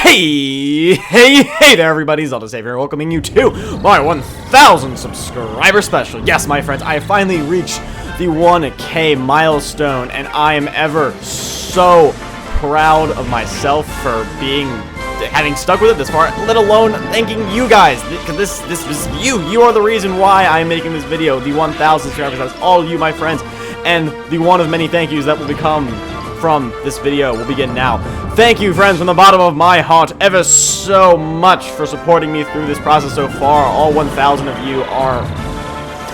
Hey there everybody, Zelda Savior, welcoming you to my 1000 subscriber special. Yes, my friends, I have finally reached the 1K milestone, and I am ever so proud of myself for having stuck with it this far, let alone thanking you guys, because this is you are the reason why I'm making this video. The 1000 subscribers, that's all you, my friends, and the one of many thank yous that will become from this video will begin now. Thank you, friends, from the bottom of my heart ever so much for supporting me through this process so far. All 1,000 of you are...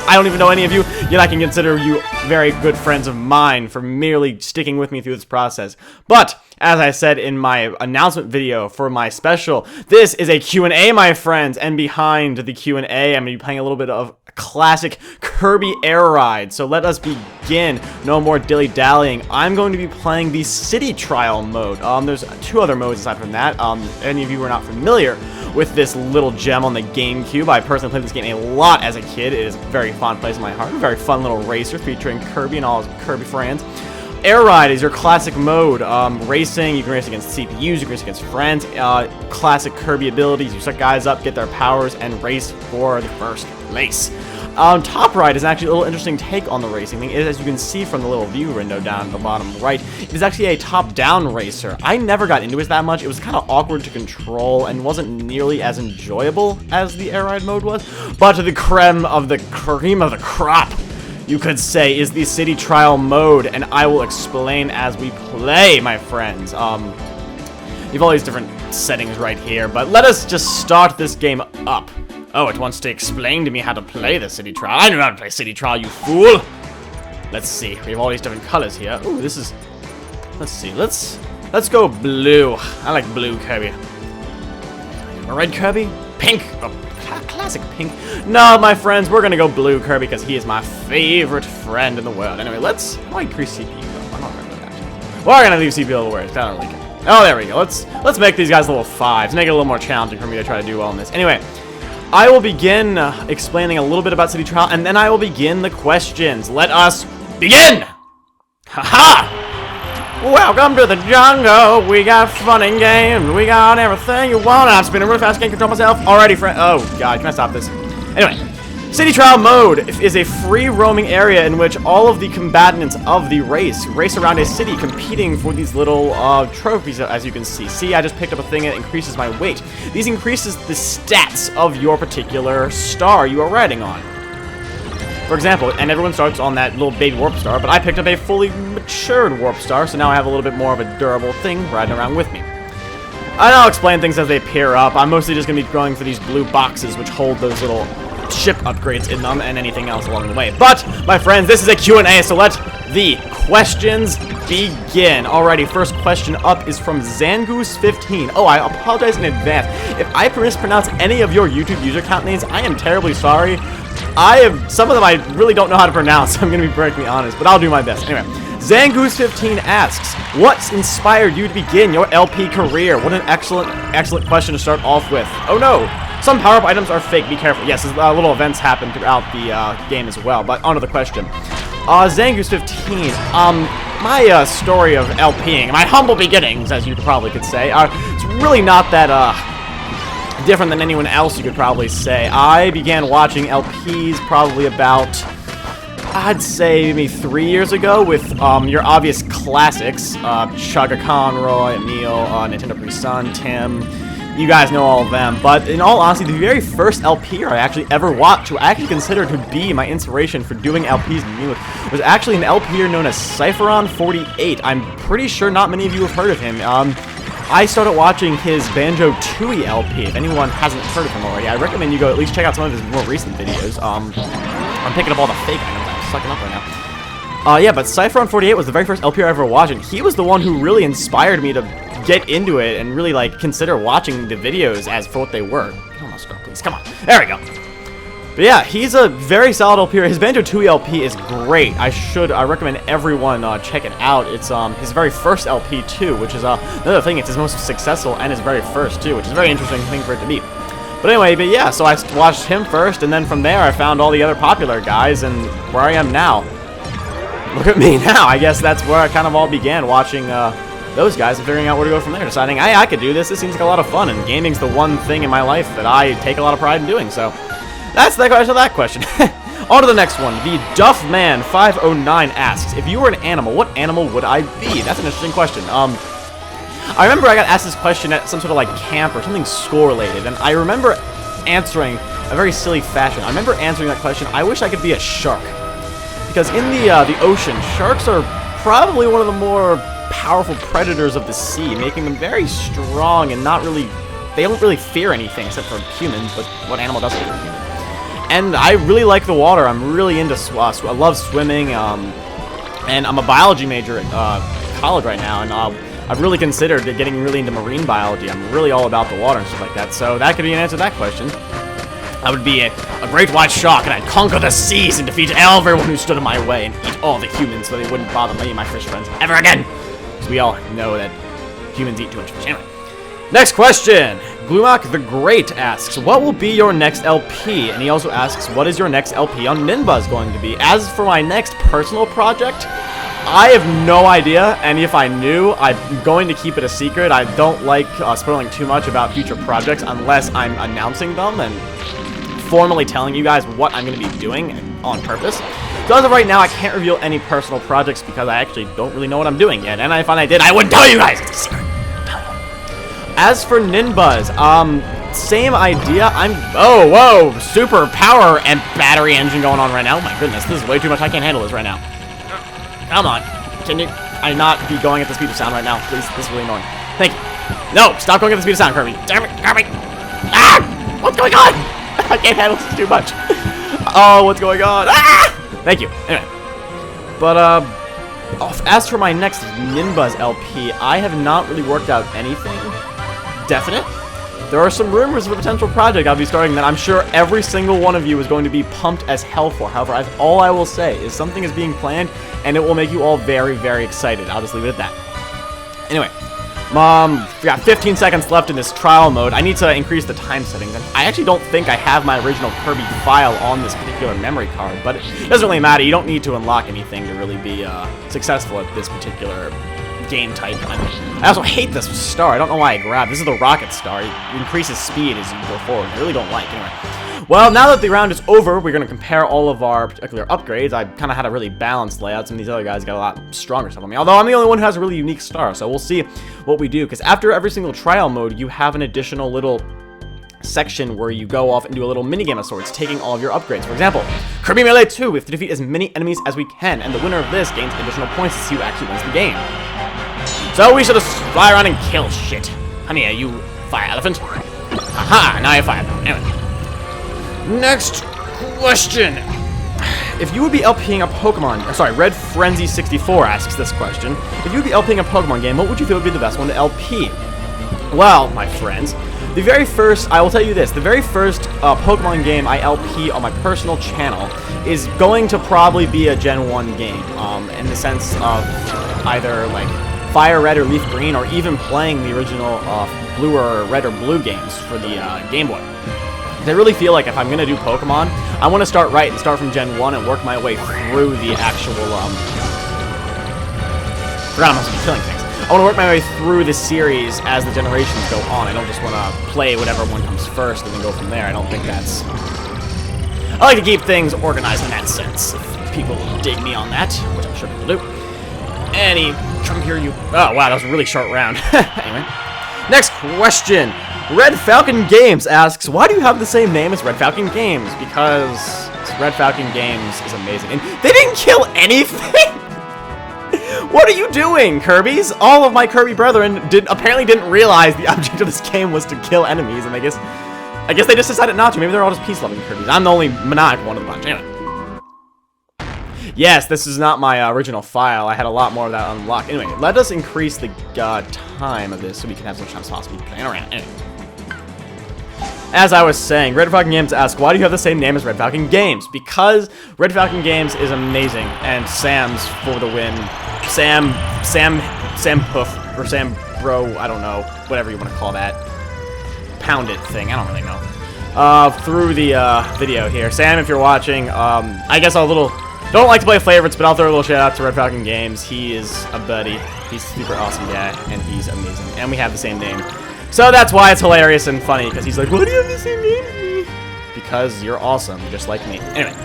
I don't even know any of you, yet I can consider you very good friends of mine for merely sticking with me through this process. But, as I said in my announcement video for my special, this is a Q&A, my friends, and behind the Q&A, I'm going to be playing a little bit of classic Kirby Air Ride. So let us begin. No more dilly-dallying. I'm going to be playing the City Trial mode. There's two other modes aside from that. Any of you who are not familiar with this little gem on the GameCube, I personally played this game a lot as a kid. It is a very fond place in my heart. A very fun little racer featuring Kirby and all his Kirby friends. Air Ride is your classic mode. Racing, you can race against CPUs, you can race against friends. Classic Kirby abilities, you set guys up, get their powers, and race for the first place. Top Ride is actually a little interesting take on the racing thing. As you can see from the little view window down at the bottom right, it is actually a top-down racer. I never got into it that much. It was kind of awkward to control and wasn't nearly as enjoyable as the Air Ride mode was. But the cream of the crop, you could say, is the City Trial mode, and I will explain as we play, my friends. You have all these different settings right here, but let us just start this game up. Oh, it wants to explain to me how to play the City Trial. I know how to play City Trial, you fool! Let's see. We have all these different colors here. Ooh, this is... Let's see. Let's go blue. I like blue Kirby. A red Kirby? Pink! Oh, classic pink. No, my friends, we're gonna go blue Kirby because he is my favorite friend in the world. Anyway, let's... How do I increase CPU though? I don't remember that. We're gonna leave CPU a little weird. I don't really care. Oh, there we go. Let's make these guys level 5s. Make it a little more challenging for me to try to do well in this. Anyway... I will begin explaining a little bit about City Trial, and then I will begin the questions. Let us begin! Haha! Welcome to the jungle. We got fun and games. We got everything you want. I'm spinning really fast. Can't control myself. Alrighty, friend. Oh, God. Can I stop this? Anyway. City Trial mode is a free roaming area in which all of the combatants of the race around a city competing for these little trophies, as you can see. See, I just picked up a thing that increases my weight. These increases the stats of your particular star you are riding on. For example, and everyone starts on that little baby warp star, but I picked up a fully matured warp star, so now I have a little bit more of a durable thing riding around with me. And I'll explain things as they appear up. I'm mostly just going to be going for these blue boxes which hold those little ship upgrades in them and anything else along the way. But, my friends, this is a Q&A, so let the questions begin. Alrighty, first question up is from Zangoose15. Oh, I apologize in advance. If I mispronounce any of your YouTube user account names, I am terribly sorry. Some of them I really don't know how to pronounce, I'm going to be perfectly honest, but I'll do my best. Anyway, Zangoose15 asks, what's inspired you to begin your LP career? What an excellent question to start off with. Oh no! Some power-up items are fake, be careful. Yes, little events happen throughout the game as well, but on to the question. Zangoose15, my story of LPing, my humble beginnings, as you probably could say, it's really not that, different than anyone else you could probably say. I began watching LPs probably about, I'd say, maybe 3 years ago with, your obvious classics, Chugga Conroy, Emil, Nintendo Pre-Sun, Tim. You guys know all of them, but in all honesty, the very first LP I actually ever watched, who I actually consider to be my inspiration for doing LPs in music, was actually an LP known as Cypheron48. I'm pretty sure not many of you have heard of him. I started watching his Banjo-Tooie LP. If anyone hasn't heard of him already, I recommend you go at least check out some of his more recent videos. I'm picking up all the fake items I'm sucking up right now. Yeah, but Cypheron48 was the very first LP I ever watched, and he was the one who really inspired me to get into it and really, like, consider watching the videos as for what they were. Almost go, please. Come on. There we go. But yeah, he's a very solid LP. His Banjo-Tooie LP is great. I recommend everyone check it out. It's his very first LP too, which is another thing. It's his most successful and his very first too, which is a very interesting thing for it to be. But anyway, yeah. So I watched him first, and then from there I found all the other popular guys, and where I am now. Look at me now. I guess that's where I kind of all began watching those guys and figuring out where to go from there, deciding, hey, I could do this. This seems like a lot of fun, and gaming's the one thing in my life that I take a lot of pride in doing. So that's the answer to that question. On to the next one. The Duffman509 asks, if you were an animal, what animal would I be? That's an interesting question. I remember I got asked this question at some sort of like camp or something school-related, and I remember answering a very silly fashion. I remember answering that question, I wish I could be a shark. Because in the ocean, sharks are probably one of the more powerful predators of the sea, making them very strong and not really, they don't really fear anything except for humans, but what animal doesn't fear humans? And I really like the water. I'm really into, I love swimming, and I'm a biology major at college right now, and I've really considered getting really into marine biology. I'm really all about the water and stuff like that, so that could be an answer to that question. I would be a great white shark, and I'd conquer the seas and defeat everyone who stood in my way and eat all the humans so they wouldn't bother me and my fish friends ever again. Because we all know that humans eat too much fish. Anyway, next question. Glumak the Great asks, what will be your next LP? And he also asks, what is your next LP on Ninbuzz going to be? As for my next personal project, I have no idea, and if I knew, I'm going to keep it a secret. I don't like spoiling too much about future projects unless I'm announcing them and formally telling you guys what I'm going to be doing on purpose. So as of right now, I can't reveal any personal projects because I actually don't really know what I'm doing yet. And if I did, I wouldn't tell you guys. It's a secret. As for Ninbuzz, same idea. Oh, whoa, super power and battery engine going on right now. Oh my goodness, this is way too much. I can't handle this right now. Come on. Can you not be going at the speed of sound right now? Please, this is really annoying. Thank you. No, stop going at the speed of sound, Kirby. Damn it, Kirby. Ah! What's going on? I can't handle this too much. Oh, what's going on? Ah! Thank you. Anyway. But, as for my next Ninbuzz LP, I have not really worked out anything definite. There are some rumors of a potential project I'll be starting that I'm sure every single one of you is going to be pumped as hell for. However, all I will say is something is being planned, and it will make you all very, very excited. I'll just leave it at that. Anyway. We got 15 seconds left in this trial mode. I need to increase the time settings. And I actually don't think I have my original Kirby file on this particular memory card, but it doesn't really matter. You don't need to unlock anything to really be successful at this particular game type. I also hate this star. I don't know why I grabbed. This is the rocket star. It increases speed as you go forward. I really don't like. Anyway. Well, now that the round is over, we're going to compare all of our particular upgrades. I kind of had a really balanced layout. Some of these other guys got a lot stronger stuff on me. Although I'm the only one who has a really unique star, so we'll see what we do. Because after every single trial mode, you have an additional little section where you go off and do a little minigame of sorts, taking all of your upgrades. For example, Kirby Melee 2, we have to defeat as many enemies as we can, and the winner of this gains additional points to see who actually wins the game. So we should just fly around and kill shit. Come here, you fire elephant. Aha, now you fire them. Anyway. Next question. If you would be LPing a Pokemon, sorry, Red Frenzy 64 asks this question. If you would be LPing a Pokemon game, what would you feel would be the best one to LP? Well, my friends, the very first, I will tell you this, the very first Pokemon game I LP on my personal channel is going to probably be a Gen 1 game, in the sense of either like Fire Red or Leaf Green, or even playing the original Blue or Red or Blue games for the Game Boy. I really feel like if I'm going to do Pokemon, I want to start right and start from Gen 1 and work my way through the actual, forgot I'm supposed to be killing things. I want to work my way through the series as the generations go on. I don't just want to play whatever one comes first and then go from there. I don't think that's... I like to keep things organized in that sense. If people dig me on that, which I'm sure people do. Any come here, you... Oh, wow, that was a really short round. Anyway. Next question. Red Falcon Games asks, why do you have the same name as Red Falcon Games? Because Red Falcon Games is amazing. And they didn't kill anything! What are you doing, Kirby's? All of my Kirby brethren apparently didn't realize the object of this game was to kill enemies, and I guess they just decided not to. Maybe they're all just peace-loving Kirbys. I'm the only maniacal one of the bunch. Anyway. Yes, this is not my original file. I had a lot more of that unlocked. Anyway, let us increase the time of this so we can have as much time as possible playing around. Anyway. As I was saying, Red Falcon Games asks, why do you have the same name as Red Falcon Games? Because Red Falcon Games is amazing, and Sam's for the win. Sam Poof, or Sam Bro, I don't know, whatever you want to call that. Pound it thing, I don't really know. Through the video here. Sam, if you're watching, I guess a little Don't like to play favorites, but I'll throw a little shout out to Red Falcon Games. He is a buddy. He's a super awesome guy, and he's amazing. And we have the same name. So that's why it's hilarious and funny, because he's like, why do you have the same name as me? Because you're awesome, just like me. Anyway.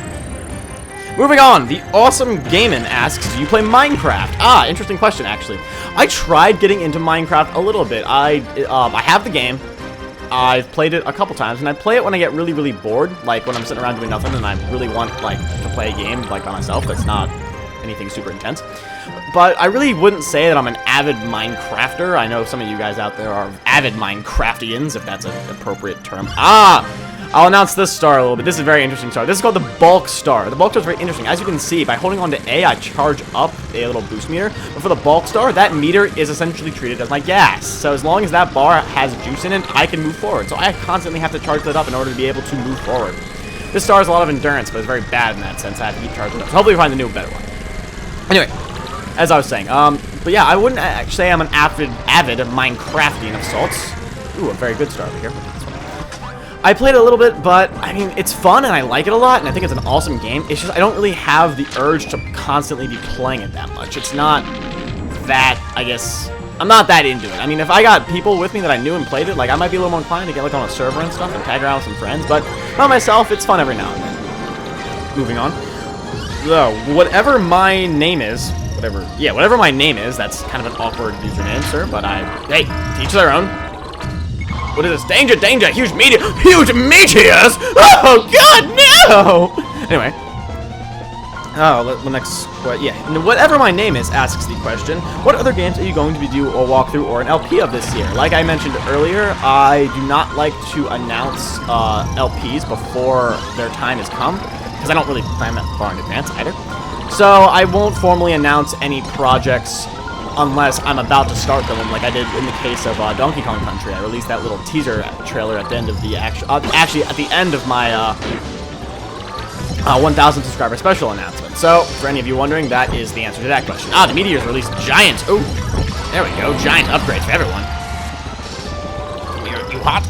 Moving on, the Awesome Gamin asks, do you play Minecraft? Ah, interesting question, actually. I tried getting into Minecraft a little bit. I have the game. I've played it a couple times, and I play it when I get really, really bored, like when I'm sitting around doing nothing and I really want, like, to play a game, like, by myself that's not anything super intense. But I really wouldn't say that I'm an avid Minecrafter. I know some of you guys out there are avid Minecraftians, if that's an appropriate term. I'll announce this star a little bit. This is a very interesting star. This is called the Bulk Star. The Bulk Star is very interesting. As you can see, by holding on to A, I charge up a little boost meter. But for the Bulk Star, that meter is essentially treated as my gas. So as long as that bar has juice in it, I can move forward. So I constantly have to charge that up in order to be able to move forward. This star has a lot of endurance, but it's very bad in that sense. I have to keep charging it up. So hopefully we find the new, better one. Anyway, as I was saying, but yeah, I wouldn't actually say I'm an avid Minecraftian of sorts. Ooh, a very good star over here. I played it a little bit, but, I mean, it's fun, and I like it a lot, and I think it's an awesome game. It's just, I don't really have the urge to constantly be playing it that much. It's not that, I guess, I'm not that into it. I mean, if I got people with me that I knew and played it, like, I might be a little more inclined to get, like, on a server and stuff and tag around with some friends, but by myself, it's fun every now and then. Moving on. Whatever my name is, whatever my name is, that's kind of an awkward username, sir, but hey, teach their own. What is this? Danger, danger! Huge meteors! Oh, God, no! Anyway. The next question. Yeah. Whatever my name is asks the question, what other games are you going to be doing a walkthrough or an LP of this year? Like I mentioned earlier, I do not like to announce LPs before their time has come, because I don't really plan that far in advance either. So I won't formally announce any projects unless I'm about to start them, like I did in the case of Donkey Kong Country. I released that little teaser trailer at the end of the actually at the end of my 1,000 subscriber special announcement. So, for any of you wondering, that is the answer to that question. The Meteors released Giant. Oh, there we go. Giant upgrades for everyone. You hot?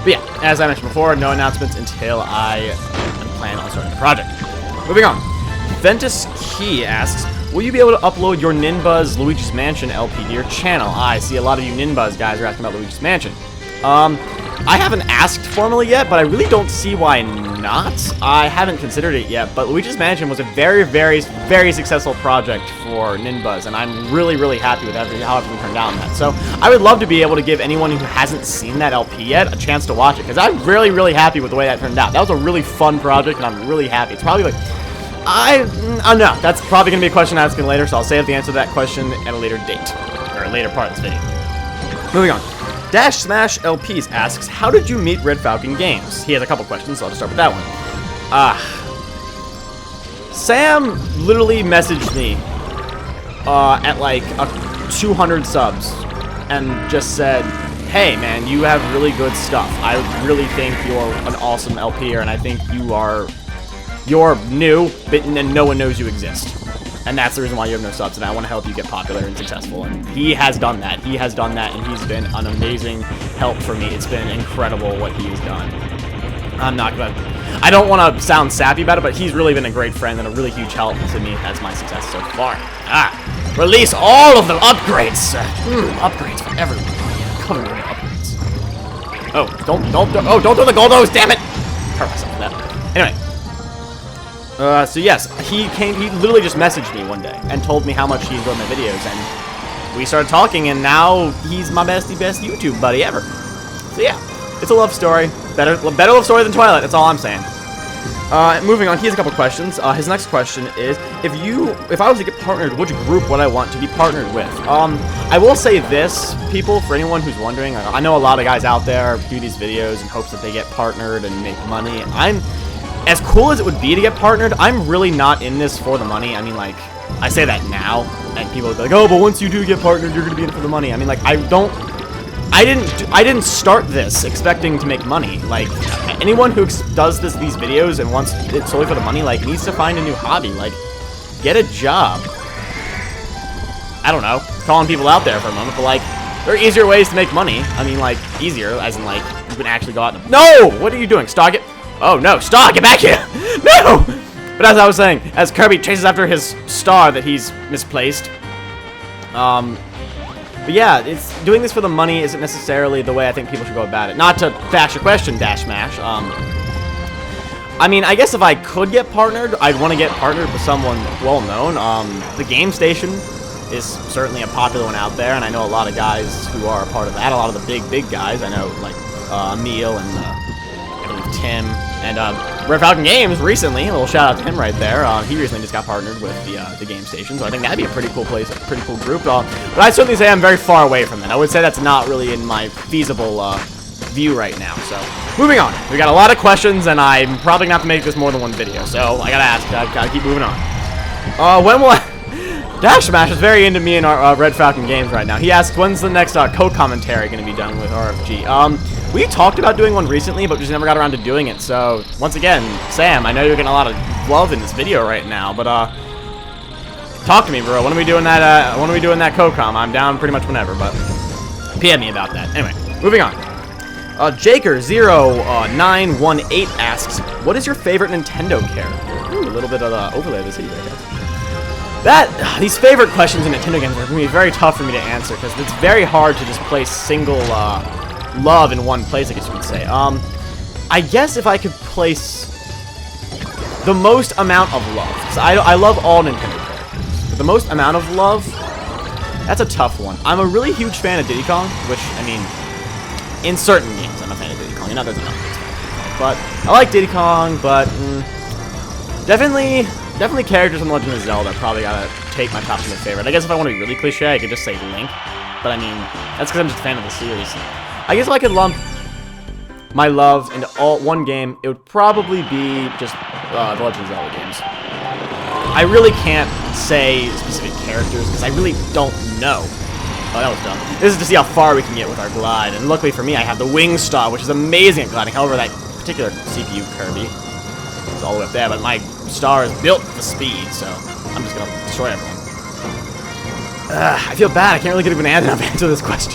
But yeah, as I mentioned before, no announcements until I plan on starting the project. Moving on. Ventus Key asks, will you be able to upload your Ninbuzz Luigi's Mansion LP to your channel? I see a lot of you Ninbuzz guys are asking about Luigi's Mansion. I haven't asked formally yet, but I really don't see why not. I haven't considered it yet, but Luigi's Mansion was a very, very, very successful project for Ninbuzz, and I'm really, really happy with how everything turned out on that. So I would love to be able to give anyone who hasn't seen that LP yet a chance to watch it, because I'm really, really happy with the way that turned out. That was a really fun project, and I'm really happy. It's probably like... I don't know. That's probably going to be a question I'm asking later, so I'll save the answer to that question at a later date, or a later part of this video. Moving on. Dash Smash LPs asks, how did you meet Red Falcon Games? He has a couple questions, so I'll just start with that one. Sam literally messaged me at like 200 subs and just said, hey man, you have really good stuff. I really think you're an awesome LPer, and I think you're new, but no one knows you exist. And that's the reason why you have no subs, and I want to help you get popular and successful. And he has done that. He has done that, and he's been an amazing help for me. It's been incredible what he has done. I don't want to sound sappy about it, but he's really been a great friend and a really huge help to me as my success so far. Release all of the upgrades. Upgrades for everyone. Cover me with upgrades. Oh, don't do the goldos, damn it! Hurt myself with that. Anyway. So yes, he literally just messaged me one day and told me how much he enjoyed my videos, and we started talking, and now he's my best YouTube buddy ever. So yeah, it's a love story. Better love story than Twilight, that's all I'm saying. Moving on, he has a couple questions. His next question is, if I was to get partnered, which group would I want to be partnered with? I will say this, people, for anyone who's wondering, I know a lot of guys out there do these videos in hopes that they get partnered and make money. As cool as it would be to get partnered, I'm really not in this for the money. I mean, like, I say that now, and people will be like, oh, but once you do get partnered, you're going to be in it for the money. I mean, like, I didn't start this expecting to make money. Like, anyone who does these videos and wants it solely for the money, like, needs to find a new hobby. Like, get a job. I don't know, calling people out there for a moment, but, like, there are easier ways to make money. I mean, like, easier, as in, like, you can actually go out and... No! What are you doing? Stop it! Oh, no, stop! Get back here! No! But as I was saying, as Kirby chases after his star that he's misplaced, but yeah, it's doing this for the money isn't necessarily the way I think people should go about it. Not to bash your question, Dash Mash. I mean, I guess if I could get partnered, I'd want to get partnered with someone well-known. The Game Station is certainly a popular one out there, and I know a lot of guys who are a part of that. A lot of the big guys. I know, like, Emil and, I believe Tim, and, Red Falcon Games recently. A little shout-out to him right there. He recently just got partnered with the Game Station, so I think that'd be a pretty cool place, a pretty cool group. But I'd certainly say I'm very far away from that. I would say that's not really in my feasible, view right now. So, moving on. We got a lot of questions, and I'm probably gonna have to make this more than one video, so I gotta ask. I gotta keep moving on. When will Dash Smash is very into me and our Red Falcon Games right now. He asks, when's the next co-commentary going to be done with RFG? We talked about doing one recently, but we just never got around to doing it. So, once again, Sam, I know you're getting a lot of love in this video right now, but talk to me, bro. When are we doing that? When are we doing that co-com? I'm down pretty much whenever, but PM me about that. Anyway, moving on. Jaker0918 asks, what is your favorite Nintendo character? Ooh, a little bit of overlay this video, I guess. These favorite questions in Nintendo games are going to be very tough for me to answer, because it's very hard to just place single love in one place, I guess you could say. I guess if I could place the most amount of love, because I love all Nintendo characters, but the most amount of love, that's a tough one. I'm a really huge fan of Diddy Kong, which, I mean, in certain games I'm a fan of Diddy Kong. You know, there's another games, but I like Diddy Kong, but definitely characters in Legend of Zelda probably gotta take my top to my favorite. I guess if I want to be really cliche, I could just say Link. But I mean, that's because I'm just a fan of the series. I guess if I could lump my love into one game, it would probably be just the Legend of Zelda games. I really can't say specific characters because I really don't know. Oh, that was dumb. This is to see how far we can get with our glide. And luckily for me, I have the Wing Star, which is amazing at gliding. However, that particular CPU Kirby is all the way up there, but my star is built for speed, so I'm just gonna destroy everyone. I feel bad. I can't really get an enough answer to this question.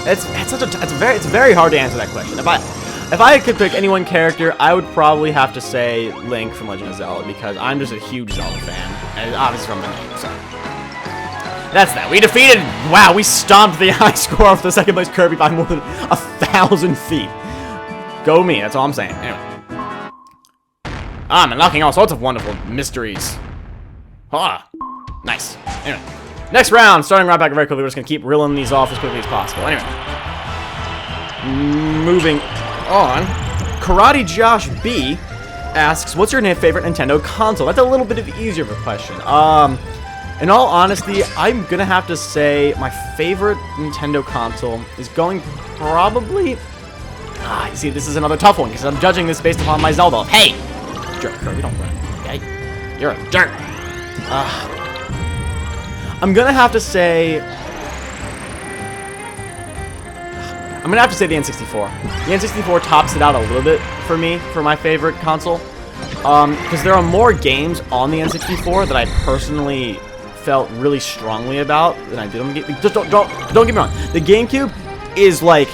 It's very hard to answer that question. If I could pick any one character, I would probably have to say Link from Legend of Zelda, because I'm just a huge Zelda fan, and obviously from the name. So that's that. We defeated. Wow, we stomped the high score of the second place Kirby by more than 1,000 feet. Go me, that's all I'm saying. Anyway. I'm unlocking all sorts of wonderful mysteries. Ah, nice. Anyway. Next round, starting right back very quickly. We're just going to keep reeling these off as quickly as possible. Anyway. Moving on. Karate Josh B asks, what's your favorite Nintendo console? That's a little bit of easier of a question. In all honesty, I'm going to have to say my favorite Nintendo console is going probably... you see, this is another tough one, because I'm judging this based upon my Zelda. Hey! Jerk, Kirby, don't run. Okay? You're a jerk. I'm gonna have to say... I'm gonna have to say the N64. The N64 tops it out a little bit for me, for my favorite console. Because there are more games on the N64 that I personally felt really strongly about than I did on the game. Just don't get me wrong. The GameCube is like...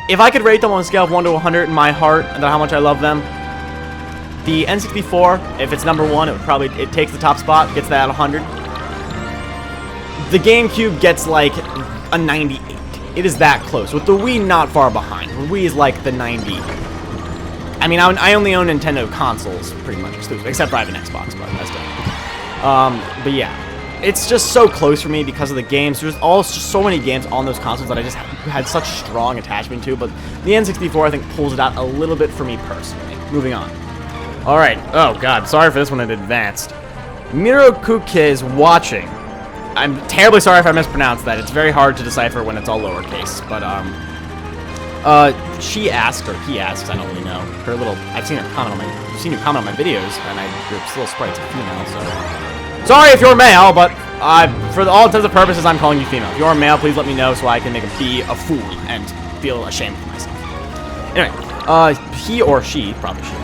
If I could rate them on a scale of 1 to 100 in my heart, and how much I love them, the N64, if it's number 1, it takes the top spot, gets that at 100. The GameCube gets like a 98. It is that close. With the Wii not far behind. The Wii is like the 90. I mean, I only own Nintendo consoles, pretty much exclusive, except for I have an Xbox, but that's different. But yeah. It's just so close for me because of the games. There's just so many games on those consoles that I just had such strong attachment to, but the N64, I think, pulls it out a little bit for me personally. Moving on. Alright. Oh, God. Sorry for this one in advance. Mirokuke is watching. I'm terribly sorry if I mispronounced that. It's very hard to decipher when it's all lowercase, but, she asked, or he asks, I don't really know, her little... I've seen her comment on my videos, and your little sprite's a female, so... Sorry if you're male, but for all intents and purposes, I'm calling you female. If you're a male, please let me know so I can be a fool and feel ashamed of myself. Anyway, he or she, probably she,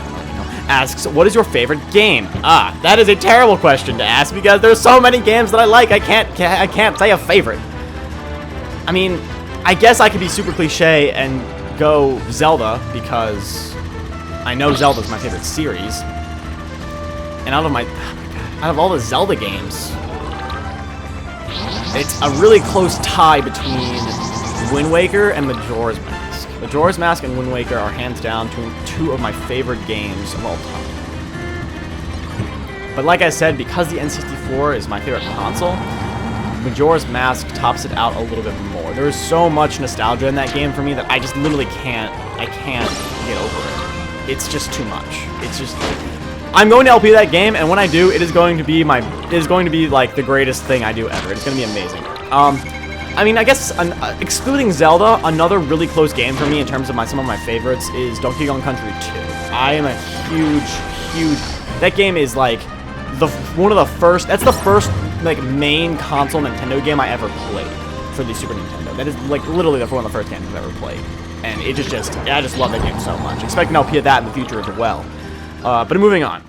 asks, what is your favorite game? That is a terrible question to ask because there's so many games that I like. I can't say a favorite. I mean, I guess I could be super cliche and go Zelda because I know Zelda's my favorite series. And out of all the Zelda games, it's a really close tie between Wind Waker and Majora's Mask. Majora's Mask and Wind Waker are hands down two of my favorite games of all time. But like I said, because the N64 is my favorite console, Majora's Mask tops it out a little bit more. There is so much nostalgia in that game for me that I just literally can't get over it. It's just too much. It's just, I'm going to LP that game, and when I do, it is going to be like the greatest thing I do ever. It's going to be amazing. I mean, I guess excluding Zelda, another really close game for me in terms of some of my favorites is Donkey Kong Country 2. I am a huge that game is like one of the first. That's the first like main console Nintendo game I ever played for the Super Nintendo. That is like literally one of the first games I've ever played, and I just love that game so much. Expect an LP of that in the future as well. But moving on.